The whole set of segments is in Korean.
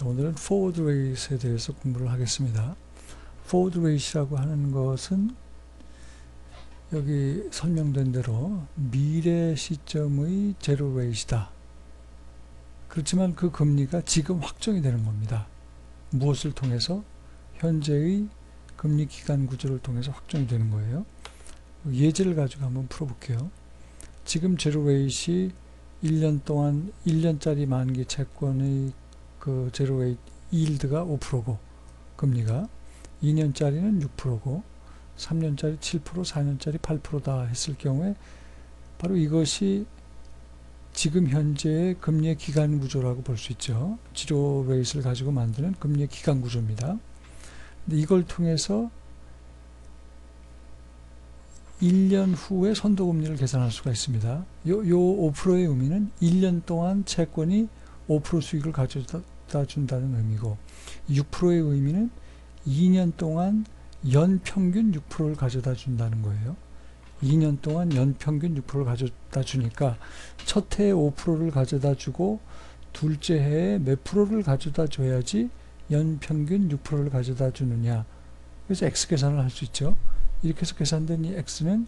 오늘은 forward rate에 대해서 공부를 하겠습니다. forward rate라고 하는 것은 여기 설명된 대로 미래 시점의 제로 레이트다. 그렇지만 그 금리가 지금 확정이 되는 겁니다. 무엇을 통해서? 현재의 금리 기간 구조를 통해서 확정이 되는 거예요. 예제를 가지고 한번 풀어볼게요. 지금 제로 레이트이 1년 동안 1년짜리 만기 채권의 그 제로 레이트 일드가 5%고 금리가 2년짜리는 6%고 3년짜리 7%, 4년짜리 8%다 했을 경우에 바로 이것이 지금 현재의 금리의 기간 구조라고 볼 수 있죠. 지로 레이트를 가지고 만드는 금리의 기간 구조입니다. 근데 이걸 통해서 1년 후에 선도금리를 계산할 수가 있습니다. 요 5%의 의미는 1년 동안 채권이 5% 수익을 가져다 준다는 의미고, 6%의 의미는 2년 동안 연평균 6%를 가져다 준다는 거예요. 2년 동안 연평균 6%를 가져다 주니까 첫 해에 5%를 가져다 주고 둘째 해에 몇 프로를 가져다 줘야지 연평균 6%를 가져다 주느냐. 그래서 X 계산을 할 수 있죠. 이렇게 해서 계산된 이 X는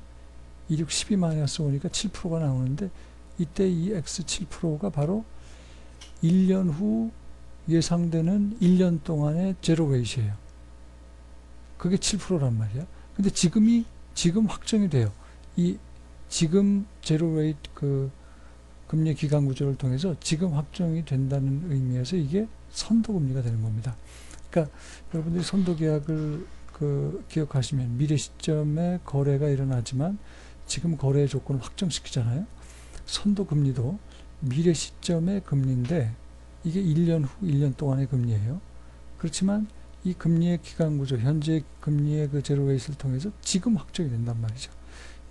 26, 12 마이너스 5니까 7%가 나오는데, 이때 이 X 7%가 바로 1년 후 예상되는 1년 동안의 제로 레이트예요. 그게 7%란 말이야. 근데 지금 확정이 돼요. 이 지금 제로 레이트 그 금리 기간 구조를 통해서 지금 확정이 된다는 의미에서 이게 선도금리가 되는 겁니다. 그러니까 여러분들이 선도계약을 기억하시면 미래 시점에 거래가 일어나지만 지금 거래의 조건을 확정시키잖아요. 선도금리도 미래 시점의 금리인데 이게 1년 후 1년 동안의 금리예요. 그렇지만 이 금리의 기간 구조, 현재 금리의 그 제로 레이트를 통해서 지금 확정이 된단 말이죠.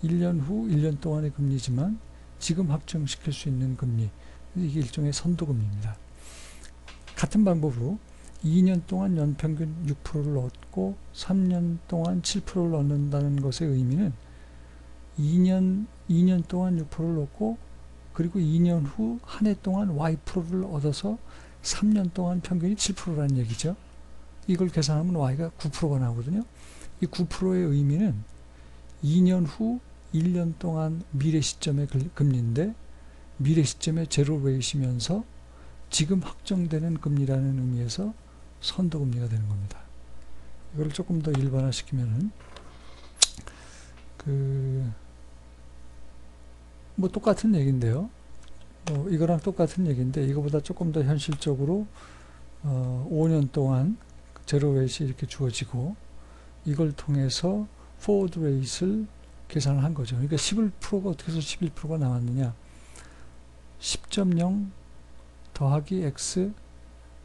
1년 후 1년 동안의 금리지만 지금 확정시킬 수 있는 금리, 이게 일종의 선도금리입니다. 같은 방법으로 2년 동안 연평균 6%를 얻고 3년 동안 7%를 얻는다는 것의 의미는 2년 동안 6%를 얻고 그리고 2년 후 한 해 동안 Y%를 얻어서 3년 동안 평균이 7%라는 얘기죠. 이걸 계산하면 Y가 9%가 나오거든요. 이 9%의 의미는 2년 후 1년 동안 미래 시점의 금리인데 미래 시점의 제로 레이트이면서 지금 확정되는 금리라는 의미에서 선도금리가 되는 겁니다. 이걸 조금 더 일반화시키면은 뭐 똑같은 얘기인데요. 이거랑 똑같은 얘기인데 이거보다 조금 더 현실적으로 5년 동안 제로 레이트 이렇게 주어지고 이걸 통해서 포워드 레이트를 계산을 한 거죠. 그러니까 11%가 어떻게 해서 11%가 나왔느냐? 10.0 더하기 X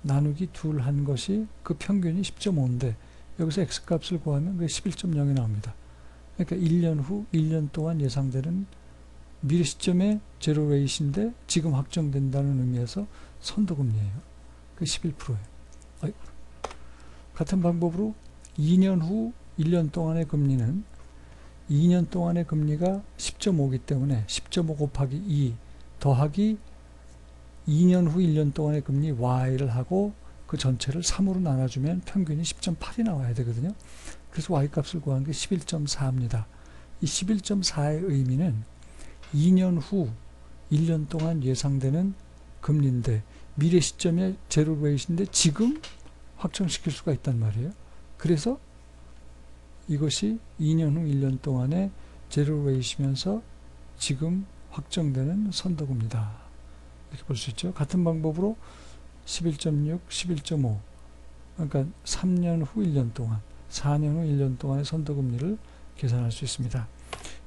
나누기 2 한 것이 그 평균이 10.5인데 여기서 X 값을 구하면 그게 11.0이 나옵니다. 그러니까 1년 후 1년 동안 예상되는 미래 시점의 제로 레이트인데 지금 확정된다는 의미에서 선도금리예요. 그게 11%예요. 같은 방법으로 2년 후 1년 동안의 금리는 2년 동안의 금리가 10.5이기 때문에 10.5 곱하기 2 더하기 2년 후 1년 동안의 금리 Y를 하고 그 전체를 3으로 나눠주면 평균이 10.8이 나와야 되거든요. 그래서 Y값을 구하는 게 11.4입니다. 이 11.4의 의미는 2년 후 1년 동안 예상되는 금리인데 미래 시점의 제로 레이트인데 지금 확정시킬 수가 있단 말이에요. 그래서 이것이 2년 후 1년 동안의 제로 레이트이면서 지금 확정되는 선도금리다. 이렇게 볼 수 있죠. 같은 방법으로 11.6, 11.5 그러니까 3년 후 1년 동안 4년 후 1년 동안의 선도금리를 계산할 수 있습니다.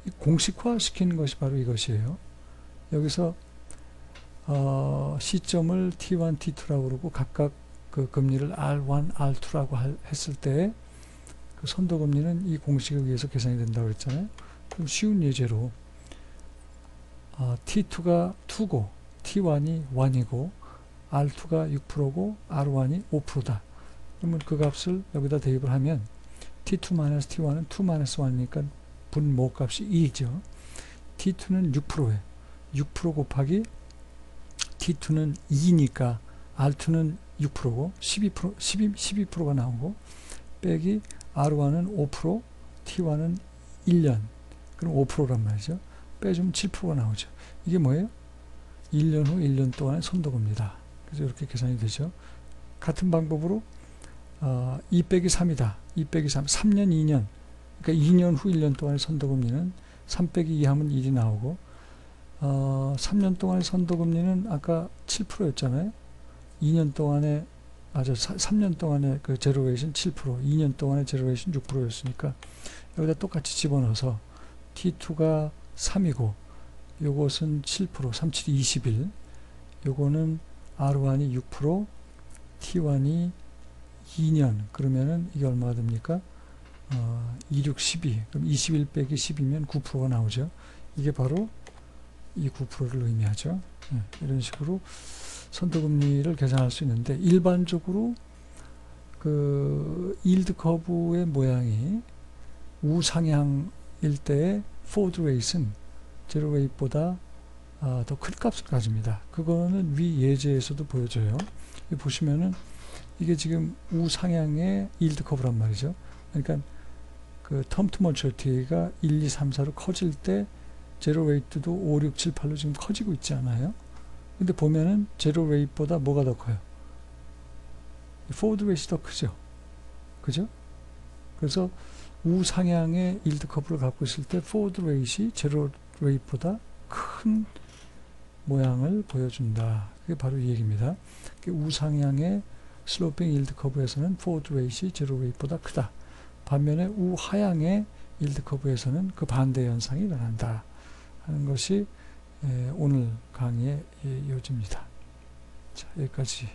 이 공식화 시키는 것이 바로 이것이에요. 여기서 시점을 T1, T2라고 그러고 각각 그 금리를 R1, R2라고 했을 때 그 선도금리는 이 공식에 의해서 계산이 된다고 했잖아요. 그럼 쉬운 예제로 T2가 2고 T1이 1이고 R2가 6%고 R1이 5%다. 그러면 그 값을 여기다 대입을 하면 T2-T1은 2-1이니까 분모값이 2죠. T2는 6%예요. 6% 곱하기 T2는 2니까 R2는 6%고 12%가 나오고 빼기 R1은 5%, T1은 1년. 그럼 5%란 말이죠. 빼주면 7%가 나오죠. 이게 뭐예요? 1년 후 1년 동안의 선도금입니다. 그래서 이렇게 계산이 되죠. 같은 방법으로 2 빼기 3이다. 2 빼기 3, 3년 2년. 그러니까 2년 후 1년 동안의 선도금리는 3 빼기 2 하면 1이 나오고 3년 동안의 선도금리는 아까 7%였잖아요. 2년 동안의 3년 동안의 그 제로레이션 7%, 2년 동안의 제로레이션 6%였으니까 여기다 똑같이 집어넣어서 T2가 3이고 요것은 7%, 3, 7, 21. 요거는 R1이 6%, T1이 2년. 그러면은 이게 얼마가 됩니까? 2, 6, 12. 그럼 21 빼기 10이면 9%가 나오죠. 이게 바로 이 9%를 의미하죠. 이런 식으로 선도금리를 계산할 수 있는데, 일반적으로 그 일드 커브의 모양이 우상향일 때의 포워드 레이트는 제로 레이트보다 더 큰 값을 가집니다. 그거는 위 예제에서도 보여줘요. 보시면은 이게 지금 우상향의 일드 커브란 말이죠. 그러니까 그 텀 투 머처리티가 1, 2, 3, 4로 커질 때 제로 레이트도 5, 6, 7, 8로 지금 커지고 있지 않아요? 근데 보면은 제로 레이트보다 뭐가 더 커요? 포워드 레이트가 더 크죠. 그죠? 그래서 우상향의 일드 커브를 갖고 있을 때 포워드 레이트이 제로 레이트보다 큰 모양을 보여준다. 그게 바로 이 얘기입니다. 우상향의 슬로핑 일드 커브에서는 포워드 레이트이 제로 레이트보다 크다. 반면에 우하향의 일드 커브에서는 그 반대 현상이 일어난다 하는 것이 오늘 강의의 요지입니다. 자, 여기까지